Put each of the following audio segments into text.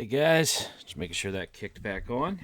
Hey guys, just making sure that kicked back on.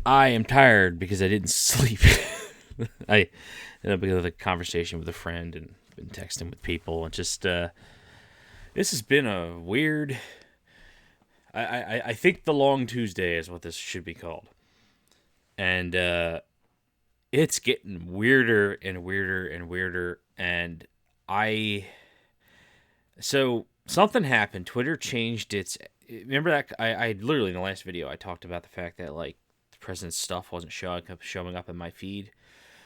I am tired because I didn't sleep. I ended up with a conversation with a friend and been texting with people and just this has been a weird. I think the long Tuesday is what this should be called, and it's getting weirder and weirder and weirder. And I so something happened. Twitter changed its. Remember that I literally in the last video I talked about the fact that like the president's stuff wasn't showing up in my feed.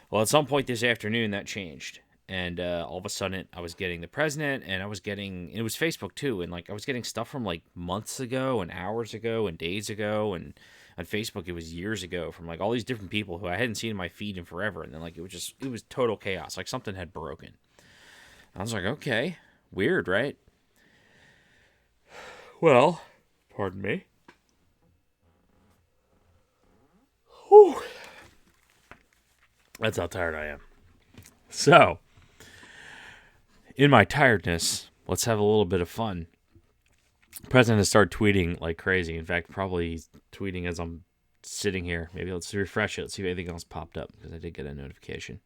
Well, at some point this afternoon that changed, and all of a sudden I was getting the president, and I was getting it was Facebook too, and like I was getting stuff from like months ago, and hours ago, and days ago, and on Facebook it was years ago from like all these different people who I hadn't seen in my feed in forever, and then like it was total chaos, like something had broken. I was like, okay, weird, right? Well, pardon me. Whew. That's how tired I am. So, in my tiredness, let's have a little bit of fun. The president has started tweeting like crazy. In fact, probably he's tweeting as I'm sitting here. Maybe let's refresh it. Let's see if anything else popped up because I did get a notification.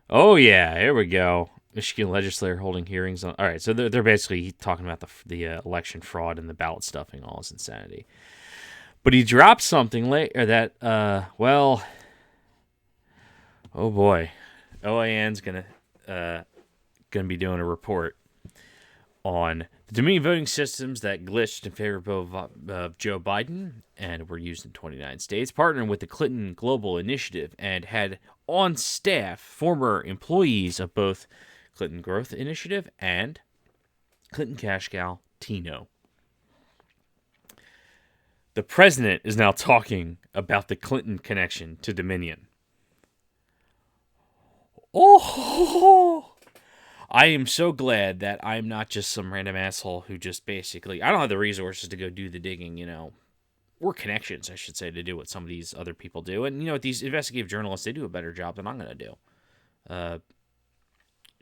Oh yeah, here we go. Michigan legislator holding hearings on. All right, so they're basically talking about the election fraud and the ballot stuffing, all this insanity. But he dropped something later that oh boy, OAN's gonna be doing a report on the Dominion voting systems that glitched in favor of Joe Biden and were used in 29 states, partnering with the Clinton Global Initiative, and had on staff former employees of both Clinton Growth Initiative and Clinton Cash Cow Tino. The president is now talking about the Clinton connection to Dominion. Oh! I am so glad that I'm not just some random asshole who just basically, I don't have the resources to go do the digging, or connections, I should say, to do what some of these other people do. And, these investigative journalists, they do a better job than I'm going to do.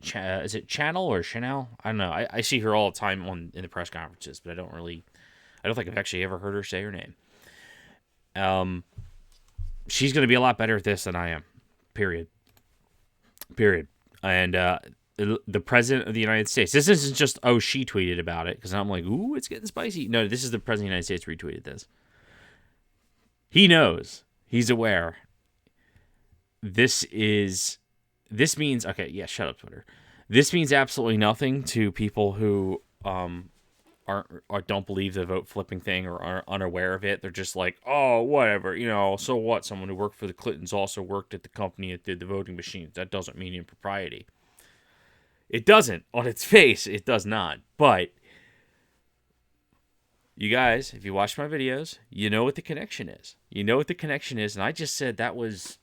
Is it Channel or Chanel? I don't know. I see her all the time in the press conferences, but I don't think I've actually ever heard her say her name. She's going to be a lot better at this than I am. Period. And, the president of the United States. This isn't just, she tweeted about it, because I'm like, ooh, it's getting spicy. No, this is the president of the United States retweeted this. He knows. He's aware. This means, okay, yeah, shut up, Twitter. This means absolutely nothing to people who don't believe the vote flipping thing or are unaware of it. They're just like, oh, whatever, so what? Someone who worked for the Clintons also worked at the company that did the voting machines. That doesn't mean impropriety. It doesn't. On its face, it does not. But you guys, if you watch my videos, you know what the connection is. And I just said that was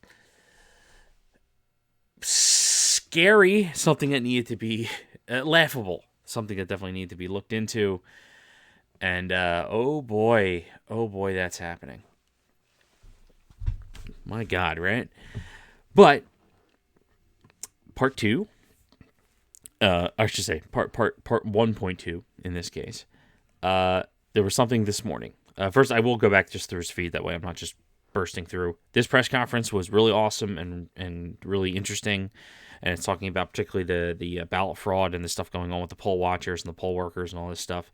scary, something that needed to be laughable, something that definitely needed to be looked into. And oh boy, that's happening. My God, right? But part two. I should say part 1.2 in this case. There was something this morning. First, I will go back just through his feed. That way I'm not just bursting through. This press conference was really awesome and really interesting. And it's talking about particularly the ballot fraud and the stuff going on with the poll watchers and the poll workers and all this stuff.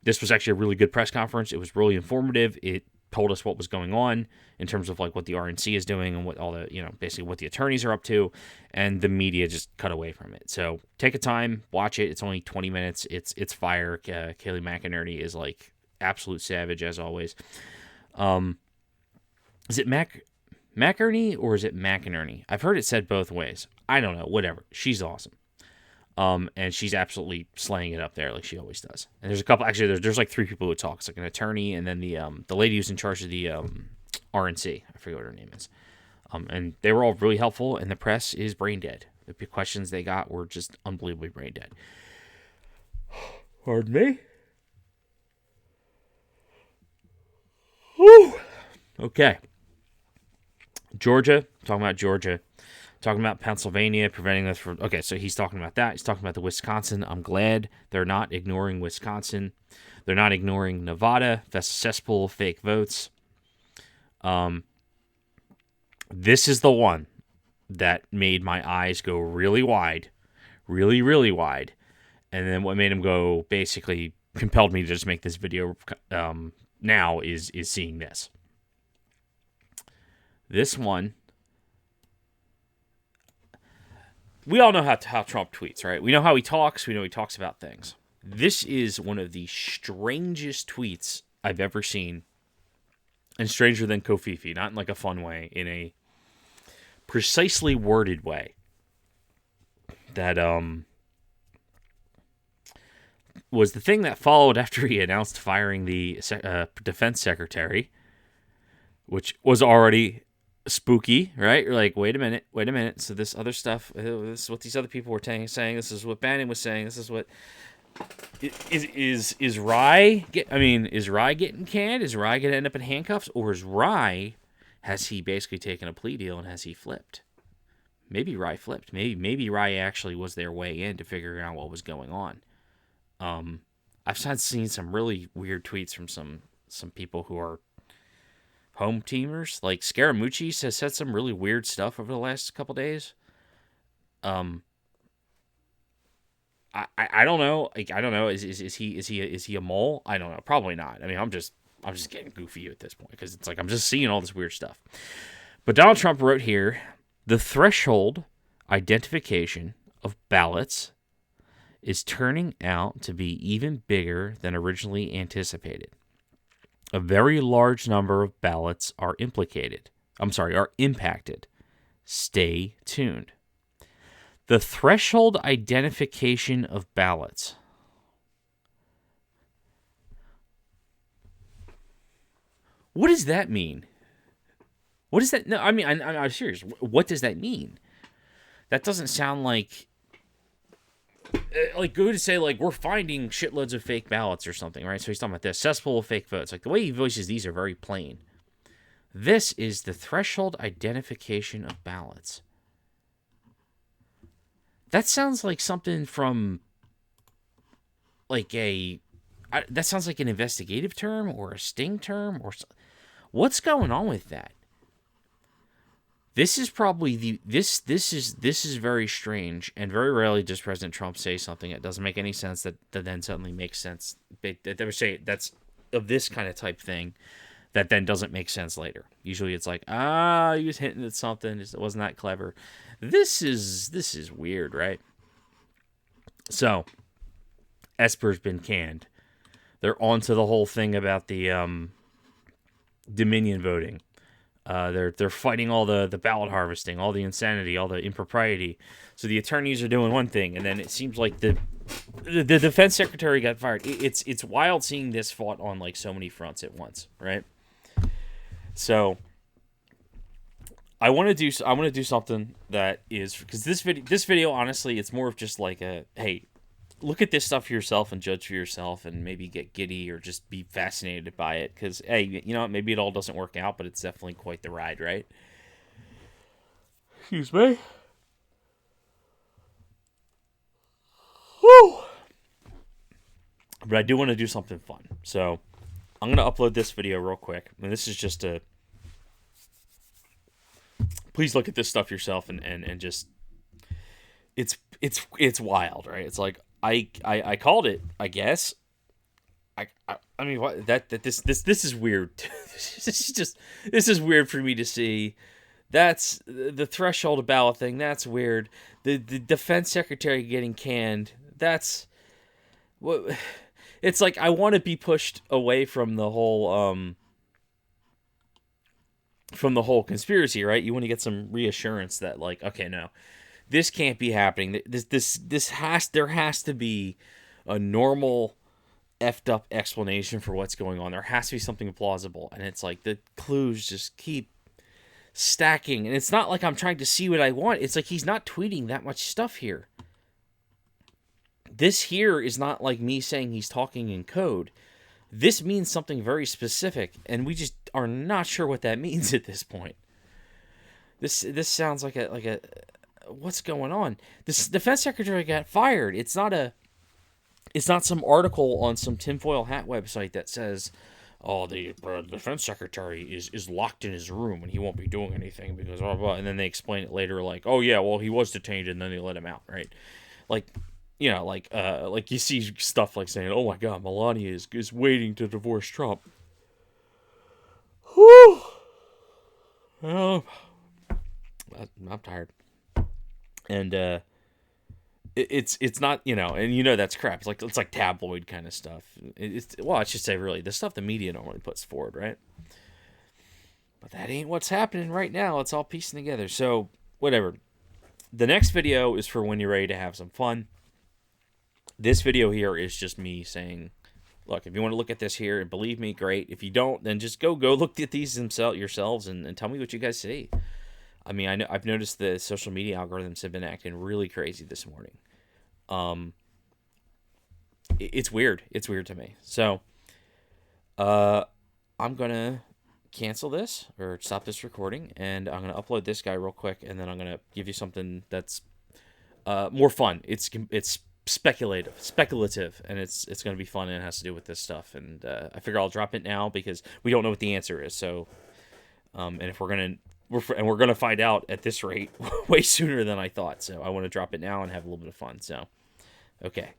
This was actually a really good press conference. It was really informative. It told us what was going on in terms of like what the RNC is doing and what all the, basically what the attorneys are up to, and the media just cut away from it. So take a time, watch it. It's only 20 minutes. It's fire. Kayleigh McEnerney is like absolute savage as always. Is it McEnerney or is it McEnerney? I've heard it said both ways. I don't know. Whatever. She's awesome. And she's absolutely slaying it up there like she always does. And there's a couple, actually, there's like three people who talk. It's like an attorney and then the lady who's in charge of the RNC. I forget what her name is. And they were all really helpful, and the press is brain dead. The questions they got were just unbelievably brain dead. Pardon me? Whew. Okay. Georgia, talking about talking about Pennsylvania preventing us from. Okay, so he's talking about that. He's talking about the Wisconsin. I'm glad they're not ignoring Wisconsin. They're not ignoring Nevada. That's a cesspool of fake votes. This is the one that made my eyes go really wide, really, really wide. And then what made him go, basically compelled me to just make this video now is seeing this. This one, we all know how Trump tweets, right? We know how he talks. We know he talks about things. This is one of the strangest tweets I've ever seen. And stranger than Kofifi, not in like a fun way, in a precisely worded way. That was the thing that followed after he announced firing the defense secretary, which was already spooky, right? You're like, wait a minute. So this other stuff, this is what these other people were saying. This is what Bannon was saying. This is what is Rye. Is Rye getting canned? Is Rye going to end up in handcuffs, or has he basically taken a plea deal and has he flipped? Maybe Rye flipped. Maybe Rye actually was their way in to figuring out what was going on. I've seen some really weird tweets from some people who are home teamers. Like Scaramucci has said some really weird stuff over the last couple days. I don't know. Like, I don't know. Is he a mole? I don't know. Probably not. I mean, I'm just getting goofy at this point because it's like I'm just seeing all this weird stuff. But Donald Trump wrote here, the threshold identification of ballots is turning out to be even bigger than originally anticipated. A very large number of ballots are impacted. Stay tuned. The threshold identification of ballots. What does that mean? What does that? No, I mean, I'm serious. What does that mean? That doesn't sound like go to say like we're finding shitloads of fake ballots or something, right? So he's talking about this cesspool of fake votes. Like the way he voices these are very plain. This is the threshold identification of ballots. That sounds like something from that sounds like an investigative term or a sting term or what's going on with that? This is probably this is very strange, and very rarely does President Trump say something that doesn't make any sense that then suddenly makes sense. They would say that's of this kind of type thing that then doesn't make sense later. Usually it's like, he was hinting at something, it wasn't that clever. This is weird, right? So, Esper's been canned. They're on to the whole thing about the Dominion voting. They're fighting all the ballot harvesting, all the insanity, all the impropriety. So the attorneys are doing one thing, and then it seems like the defense secretary got fired. It's wild seeing this fought on like so many fronts at once, right? So I want to do something that is, because this video honestly, it's more of just like a, hey, look at this stuff for yourself and judge for yourself and maybe get giddy or just be fascinated by it. Because, hey, you know, maybe it all doesn't work out, but it's definitely quite the ride, right? Excuse me. Woo! But I do want to do something fun. So I'm going to upload this video real quick. And this is just a... Please look at this stuff yourself and just... It's wild, right? It's like, I called it, I guess. I mean, what this is weird. this is weird for me to see. That's the threshold of ballot thing. That's weird. The defense secretary getting canned. That's what. It's like I want to be pushed away from the whole conspiracy, right? You want to get some reassurance that like, okay, no. This can't be happening. There has to be a normal effed up explanation for what's going on. There has to be something plausible. And it's like the clues just keep stacking. And it's not like I'm trying to see what I want. It's like he's not tweeting that much stuff here. This here is not like me saying he's talking in code. This means something very specific. And we just are not sure what that means at this point. This sounds like a what's going on? This defense secretary got fired. It's not some article on some tinfoil hat website that says, "Oh, the defense secretary is locked in his room and he won't be doing anything because blah blah." And then they explain it later, like, "Oh yeah, well he was detained and then they let him out." Right? Like, like you see stuff like saying, "Oh my God, Melania is waiting to divorce Trump." Whew. Oh, I'm tired, and it's not, and that's crap. It's like tabloid kind of stuff. Well, I should say really the stuff the media normally puts forward, right? But that ain't what's happening right now. It's all piecing together. So whatever. The next video is for when you're ready to have some fun. This video here is just me saying, look, if you want to look at this here and believe me, great. If you don't, then just go look at these yourselves and tell me what you guys see. I mean, I've noticed the social media algorithms have been acting really crazy this morning. It's weird. It's weird to me. So, I'm gonna cancel this or stop this recording, and I'm gonna upload this guy real quick, and then I'm gonna give you something that's more fun. It's speculative, and it's gonna be fun, and it has to do with this stuff. And I figure I'll drop it now because we don't know what the answer is. So, and if we're gonna find out at this rate way sooner than I thought. So I want to drop it now and have a little bit of fun. So, okay.